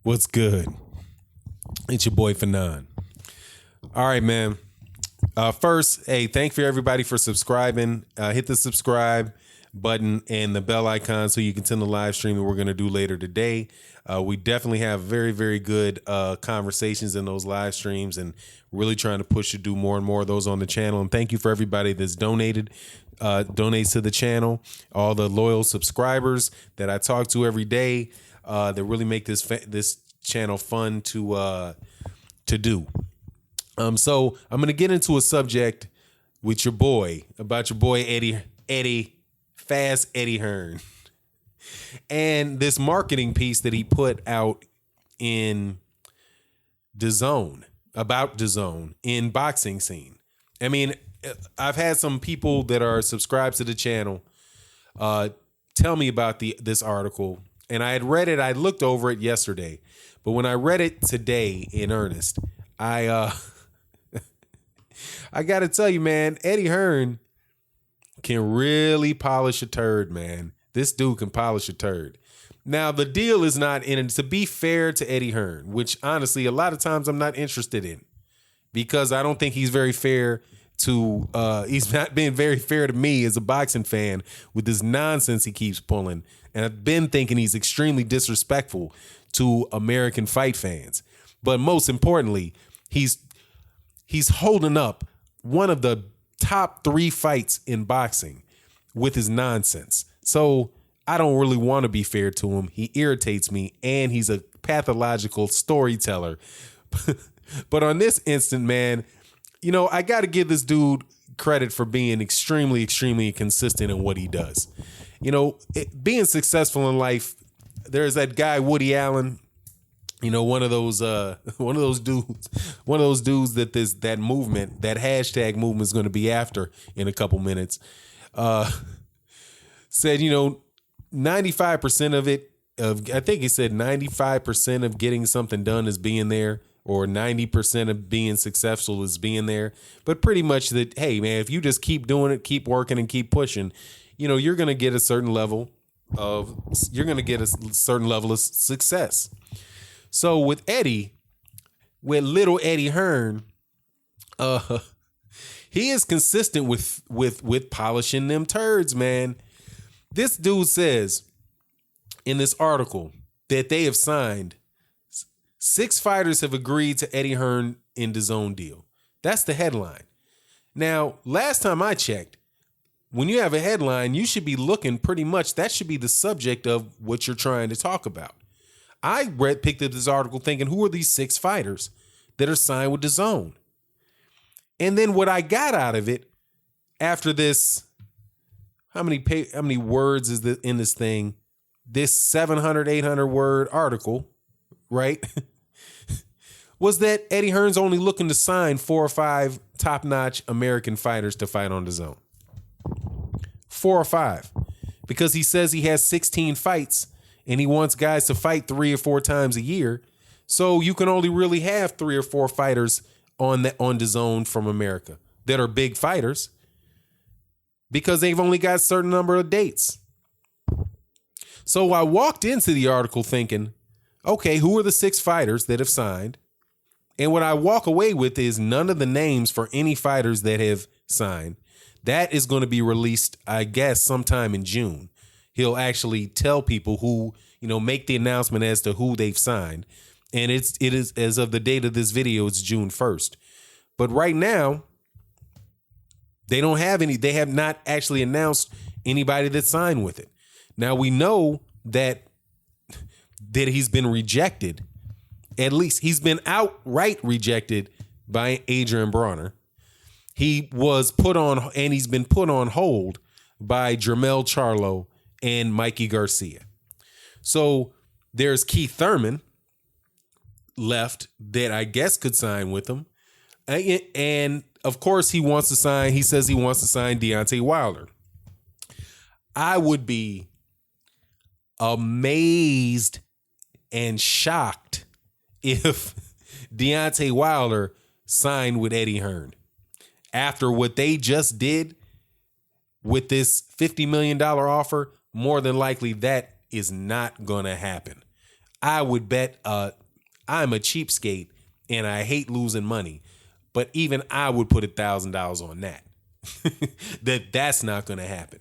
What's good? It's your boy Fanon. All right, man. First, hey, thank for everybody for subscribing. Hit the subscribe button and the bell icon so you can send the live stream that we're going to do later today. We definitely have very, very good conversations in those live streams and really trying to push to do more and more of those on the channel. And thank you for everybody that's donates to the channel, all the loyal subscribers that I talk to every day that really make this channel fun to do. So I'm gonna get into a subject with your boy about your boy Eddie Hearn, and this marketing piece that he put out in Dazn about Dazn in boxing scene. I mean, I've had some people that are subscribed to the channel tell me about this article, and I had read it. I looked over it yesterday, but when I read it today in earnest, I got to tell you, man, Eddie Hearn can really polish a turd, man. This dude can polish a turd. Now, the deal is not in it. To be fair to Eddie Hearn, which honestly, a lot of times I'm not interested in because I don't think he's very fair to, he's not being very fair to me as a boxing fan with this nonsense he keeps pulling. And I've been thinking he's extremely disrespectful to American fight fans. But most importantly, he's holding up one of the top 3 fights in boxing with his nonsense. So I don't really want to be fair to him. He irritates me, and he's a pathological storyteller. But on this instant, man, you know, I got to give this dude credit for being extremely, extremely consistent in what he does. You know, being successful in life, there's that guy, Woody Allen. You know, one of those dudes that movement, that hashtag movement is going to be after in a couple minutes, said, you know, 95% of it, I think he said 95% of getting something done is being there, or 90% of being successful is being there. But pretty much that, hey, man, if you just keep doing it, keep working and keep pushing, you know, you're going to get a certain level of success. So with little Eddie Hearn, he is consistent with polishing them turds, man. This dude says in this article that they have signed 6 fighters have agreed to Eddie Hearn in Dazn deal. That's the headline. Now, last time I checked, when you have a headline, you should be looking pretty much, that should be the subject of what you're trying to talk about. I picked up this article thinking, who are these 6 fighters that are signed with Dazn? And then what I got out of it after this, how many words is in this thing? This 700, 800 word article, right? Was that Eddie Hearn's only looking to sign 4 or 5 top-notch American fighters to fight on Dazn. 4 or 5. Because he says he has 16 fights and he wants guys to fight 3 or 4 times a year. So you can only really have 3 or 4 fighters on Dazn from America that are big fighters because they've only got a certain number of dates. So I walked into the article thinking, okay, who are the 6 fighters that have signed? And what I walk away with is none of the names for any fighters that have signed. That is going to be released, I guess, sometime in June. He'll actually tell people who, you know, make the announcement as to who they've signed. And it is as of the date of this video, it's June 1st. But right now, they have not actually announced anybody that signed with it. Now we know that he's been rejected. At least he's been outright rejected by Adrian Bronner. He was he's been put on hold by Jermell Charlo and Mikey Garcia. So there's Keith Thurman left that I guess could sign with him. And of course he says he wants to sign Deontay Wilder. I would be amazed and shocked if Deontay Wilder signed with Eddie Hearn after what they just did with this $50 million offer. More than likely that is not going to happen. I would bet I'm a cheapskate and I hate losing money, but even I would put $1,000 on that. That's not going to happen.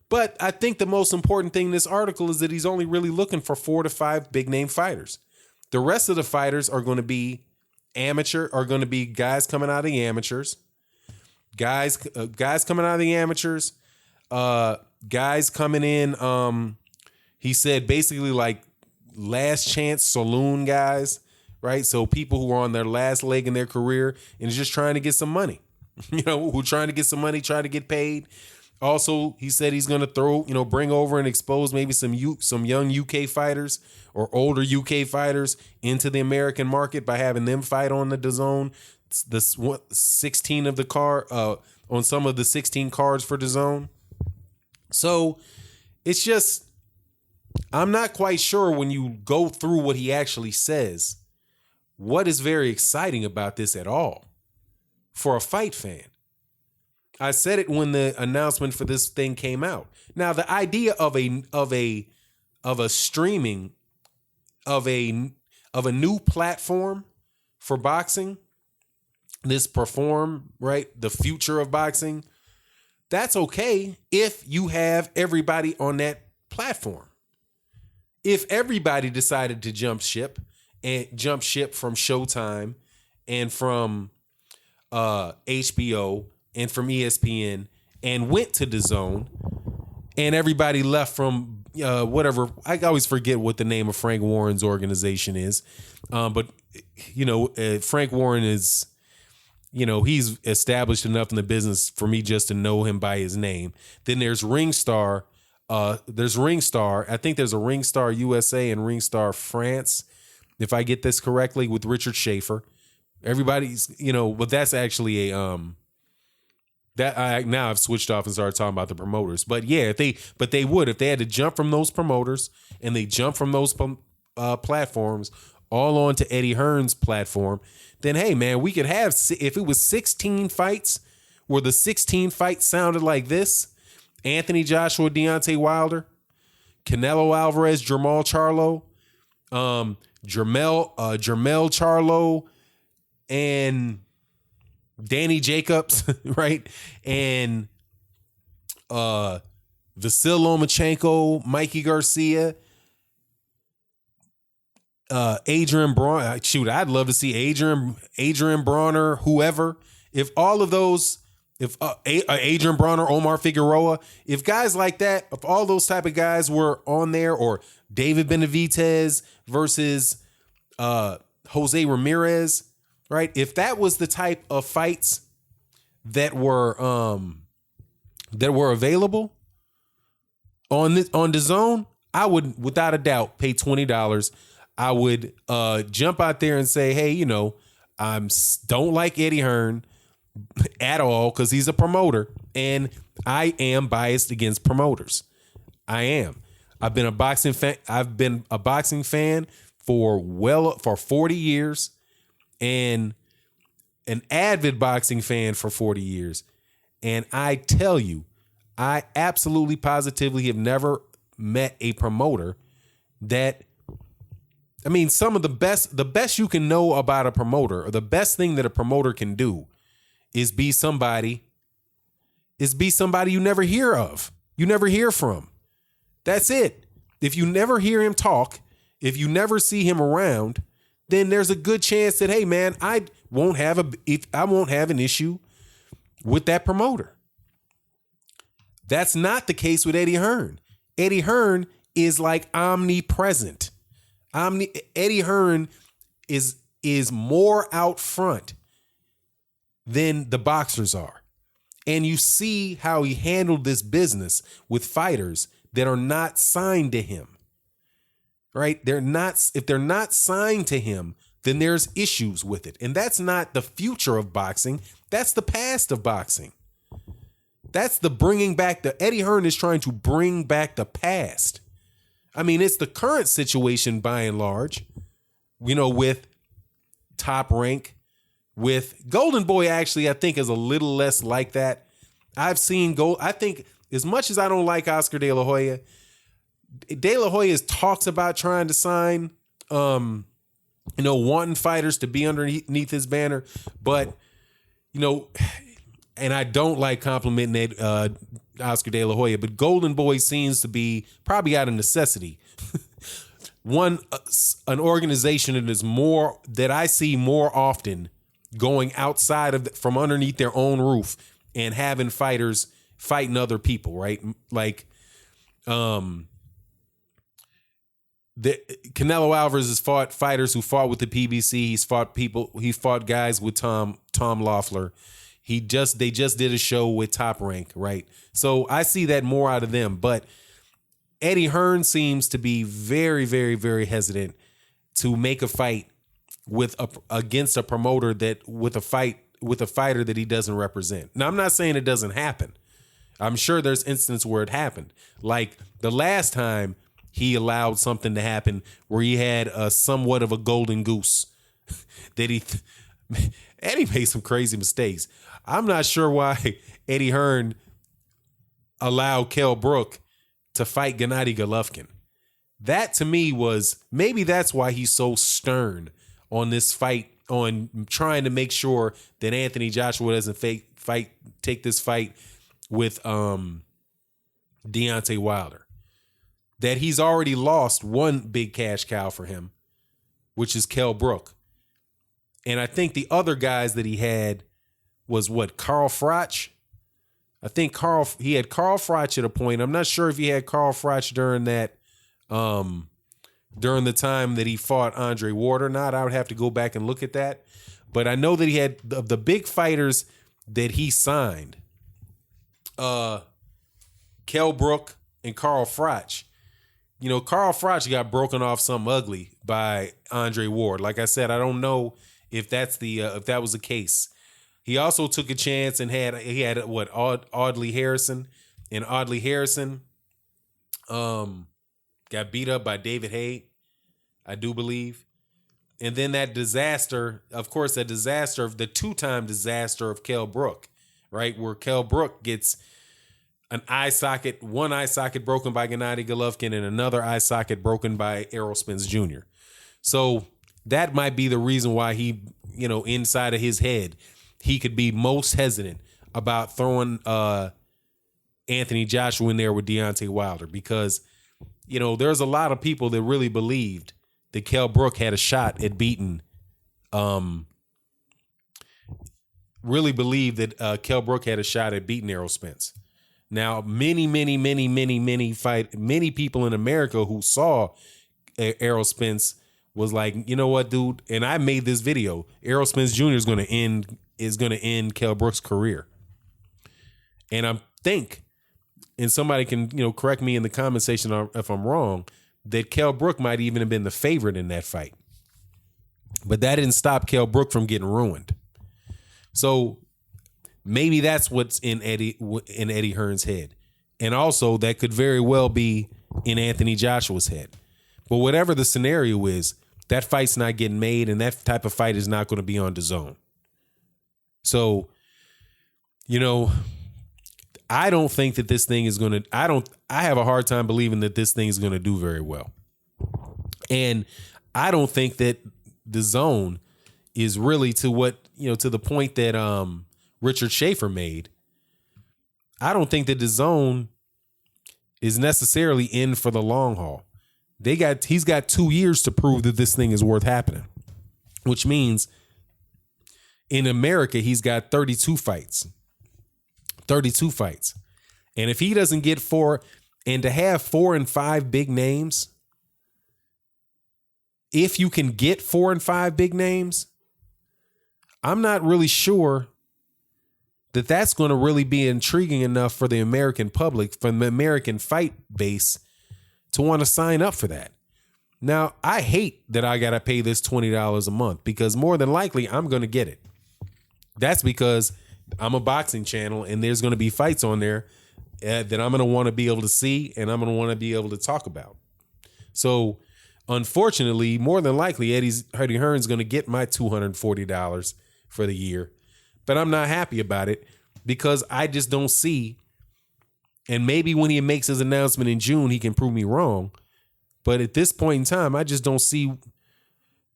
But I think the most important thing in this article is that he's only really looking for 4 to 5 big name fighters. The rest of the fighters are going to be guys coming out of the amateurs, guys coming out of the amateurs, guys coming in. He said basically like last chance saloon guys, right? So people who are on their last leg in their career and just trying to get some money, who trying to get some money, trying to get paid. Also, he said he's going to bring over and expose maybe some young UK fighters or older UK fighters into the American market by having them fight on the Dazn. The 16 of the card on some of the 16 cards for Dazn. So it's just, I'm not quite sure when you go through what he actually says, what is very exciting about this at all for a fight fan. I said it when the announcement for this thing came out. Now, the idea of a streaming of a new platform for boxing, this Perform, right? The future of boxing, that's okay if you have everybody on that platform. If everybody decided to jump ship from Showtime and from HBO and from ESPN and went to Dazn, and everybody left from whatever, I always forget what the name of Frank Warren's organization is, but Frank Warren is, he's established enough in the business for me just to know him by his name. Then there's Ringstar. There's Ringstar. I think there's a Ringstar USA and Ringstar France, if I get this correctly, with Richard Schaefer. Everybody's, but that's actually a now I've switched off and started talking about the promoters. But yeah, if they had to jump from those promoters and they jump from those platforms all onto Eddie Hearn's platform, then hey man, we could have, if it was 16 fights where the 16 fights sounded like this: Anthony Joshua, Deontay Wilder, Canelo Alvarez, Jermall Charlo, Jermell Charlo, and Danny Jacobs, right? And Vasyl Lomachenko, Mikey Garcia, Adrian Braun. Shoot, I'd love to see Adrian Bronner, whoever. If all of those, if Adrian Bronner, Omar Figueroa, if guys like that, if all those type of guys were on there, or David Benavidez versus Jose Ramirez, right? If that was the type of fights that were available on Dazn, I would, without a doubt, pay $20. I would jump out there and say, hey, I don't like Eddie Hearn at all because he's a promoter, and I am biased against promoters. I am. I've been a boxing fan. I've been a boxing fan for 40 years. And an avid boxing fan for 40 years. And I tell you, I absolutely positively have never met a promoter that, some of the best you can know about a promoter, or the best thing that a promoter can do is be somebody you never hear of. You never hear from. That's it. If you never hear him talk, if you never see him around, then there's a good chance that, hey man, I won't have an issue with that promoter. That's not the case with Eddie Hearn. Eddie Hearn is like omnipresent. Eddie Hearn is more out front than the boxers are. And you see how he handled this business with fighters that are not signed to him. Right? If they're not signed to him, then there's issues with it. And that's not the future of boxing. That's the past of boxing. That's the bringing back. Eddie Hearn is trying to bring back the past. It's the current situation by and large, with Top Rank, with Golden Boy. Actually, I think is a little less like that. I've seen I think as much as I don't like Oscar De La Hoya talks about trying to sign wanting fighters to be underneath his banner, but and I don't like complimenting Oscar De La Hoya, but Golden Boy seems to be probably out of necessity. An organization that I see more often going outside from underneath their own roof and having fighters fighting other people, right? Like, Canelo Alvarez has fought fighters who fought with the PBC. He fought guys with Tom Loeffler. They just did a show with Top Rank, right? So I see that more out of them. But Eddie Hearn seems to be very, very, very hesitant to make a fight against a promoter with a fighter that he doesn't represent. Now, I'm not saying it doesn't happen. I'm sure there's instances where it happened. Like the last time he allowed something to happen where he had somewhat of a golden goose Eddie made some crazy mistakes. I'm not sure why Eddie Hearn allowed Kell Brook to fight Gennady Golovkin. That to me maybe that's why he's so stern on this fight, on trying to make sure that Anthony Joshua doesn't take this fight with Deontay Wilder. That he's already lost one big cash cow for him, which is Kell Brook. And I think the other guys that he had was Carl Froch. I think he had Carl Froch at a point. I'm not sure if he had Carl Froch during that, during the time that he fought Andre Ward or not. I would have to go back and look at that. But I know that he had the big fighters that he signed, Kell Brook and Carl Froch. Carl Froch got broken off something ugly by Andre Ward. Like I said, I don't know if that was the case. He also took a chance and had Audley Harrison, and Audley Harrison got beat up by David Haye, I do believe. And then that disaster, of course, the two-time disaster of Kell Brook, right? Where Kell Brook gets one eye socket broken by Gennady Golovkin and another eye socket broken by Errol Spence Jr. So that might be the reason why he, inside of his head, he could be most hesitant about throwing Anthony Joshua in there with Deontay Wilder, because, there's a lot of people that really believed that Kell Brook had a shot at beating, Errol Spence. Now, many people in America who saw Errol Spence was like, you know what, dude? And I made this video. Errol Spence Jr. is going to end Kell Brook's career. And I think, and somebody can correct me in the comment section if I'm wrong, that Kell Brook might even have been the favorite in that fight. But that didn't stop Kell Brook from getting ruined. So maybe that's what's in Eddie Hearn's head. And also that could very well be in Anthony Joshua's head. But whatever the scenario is, that fight's not getting made, and that type of fight is not going to be on DAZN. So, I don't think that this thing is going to, I have a hard time believing that this thing is going to do very well. And I don't think that DAZN is really to the point that Richard Schaefer made. I don't think that DAZN is necessarily in for the long haul. He's got 2 years to prove that this thing is worth happening, which means in America, he's got 32 fights. 32 fights. And if he doesn't get four, and to have 4 and 5 big names, if you can get 4 and 5 big names, I'm not really sure that that's going to really be intriguing enough for the American public, from the American fight base, to want to sign up for that. Now, I hate that I got to pay this $20 a month, because more than likely I'm going to get it. That's because I'm a boxing channel and there's going to be fights on there that I'm going to want to be able to see and I'm going to want to be able to talk about. So, unfortunately, more than likely, Eddie Hearn's going to get my $240 for the year. But I'm not happy about it, because I just don't see, and maybe when he makes his announcement in June, he can prove me wrong. But at this point in time, I just don't see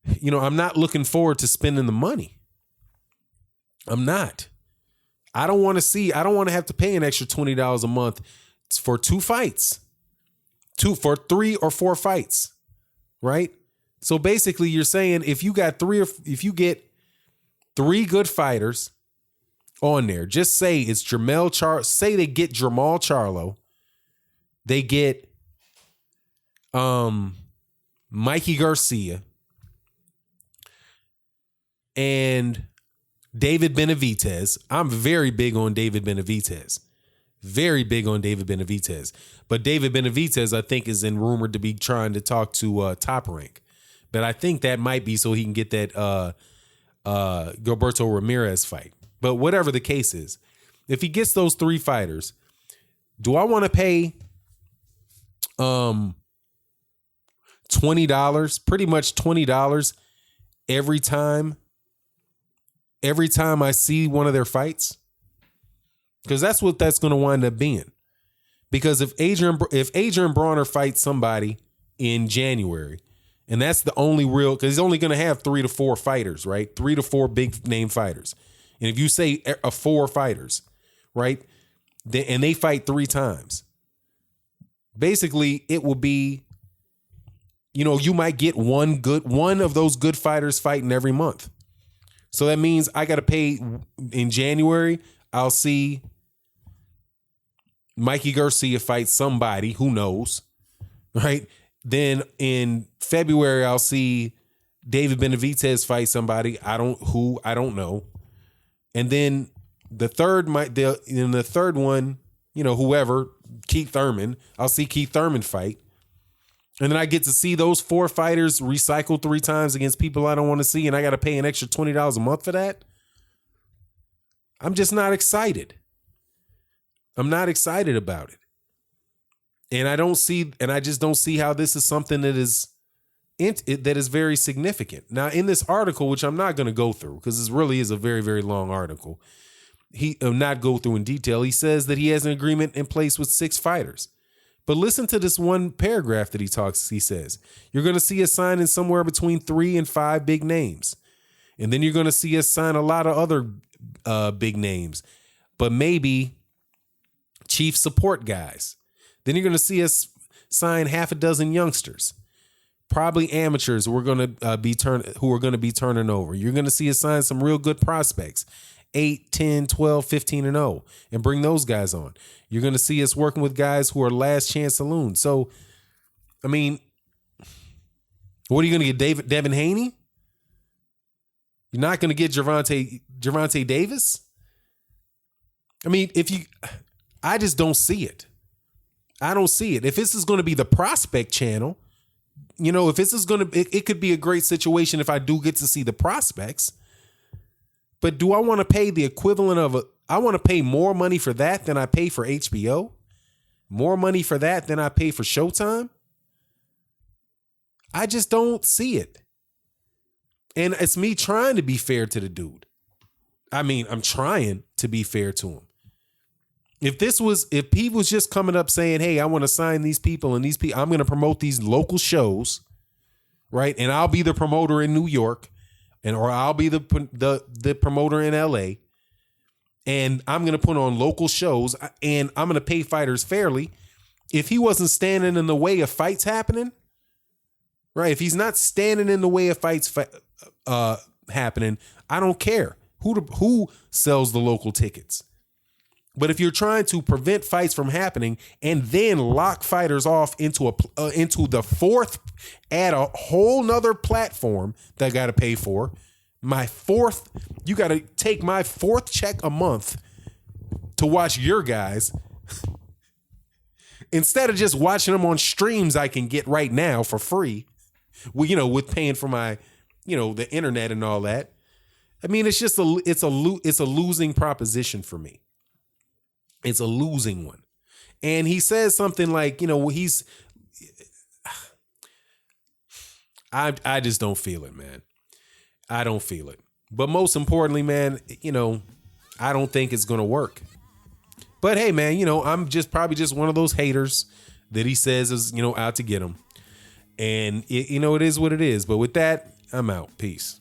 I'm not looking forward to spending the money. I'm not. I don't want to have to pay an extra $20 a month for 2 fights. For 3 or 4 fights. Right? So basically you're saying if you get 3 good fighters on there, just say it's say they get Jamal Charlo, they get Mikey Garcia and David Benavidez. I'm very big on David Benavidez. Very big on David Benavidez. But David Benavidez, I think, is rumored to be trying to talk to Top Rank. But I think that might be so he can get that Gilberto Ramirez fight. But whatever the case is, if he gets those 3 fighters, do I want to pay $20, pretty much $20 every time I see one of their fights? Because that's what that's going to wind up being. Because if Adrian Brawner fights somebody in January, and that's the only real, because he's only going to have 3 to 4 fighters, right? 3 to 4 big name fighters. And if you say 4 fighters, right, and they fight 3 times, basically it will be, you might get one of those good fighters fighting every month. So that means I got to pay in January. I'll see Mikey Garcia fight somebody, who knows, right? Then in February, I'll see David Benavidez fight somebody. I don't know. And then the third one, whoever, Keith Thurman, I'll see Keith Thurman fight. And then I get to see those 4 fighters recycled 3 times against people I don't want to see, and I got to pay an extra $20 a month for that. I'm just not excited. I'm not excited about it. And I just don't see how this is something that is very significant. Now, in this article, which I'm not going to go through because this really is a very, very long article, he not go through in detail. He says that he has an agreement in place with 6 fighters. But listen to this one paragraph that he says, you're going to see us signing somewhere between 3 and 5 big names. And then you're going to see us sign a lot of other big names, but maybe chief support guys. Then you're going to see us sign half a dozen youngsters, probably amateurs who are going to be turning over. You're going to see us sign some real good prospects, 8, 10, 12, 15 and 0, and bring those guys on. You're going to see us working with guys who are last chance saloons. So, I mean, what are you going to get, Devin Haney? You're not going to get Gervonta Davis? I mean, I just don't see it. I don't see it. If this is going to be the prospect channel, if this is going to, it could be a great situation if I do get to see the prospects. But do I want to pay the equivalent I want to pay more money for that than I pay for HBO? More money for that than I pay for Showtime? I just don't see it. And it's me trying to be fair to the dude. I mean, I'm trying to be fair to him. If he was just coming up saying, hey, I want to sign these people and I'm going to promote these local shows, right? And I'll be the promoter in New York or I'll be the promoter in LA. And I'm going to put on local shows and I'm going to pay fighters fairly. If he wasn't standing in the way of fights happening, right? If he's not standing in the way of fights happening, I don't care who sells the local tickets. But if you're trying to prevent fights from happening and then lock fighters off into the fourth, add a whole nother platform that I got to pay for, you got to take my 4th check a month to watch your guys instead of just watching them on streams I can get right now for free, with paying for my, the internet and all that. I mean, it's just it's a losing proposition for me. It's a losing one. And he says something like, I just don't feel it, man. I don't feel it. But most importantly, man, I don't think it's going to work. But hey, man, I'm probably just one of those haters that he says is, out to get him. And it is what it is. But with that, I'm out. Peace.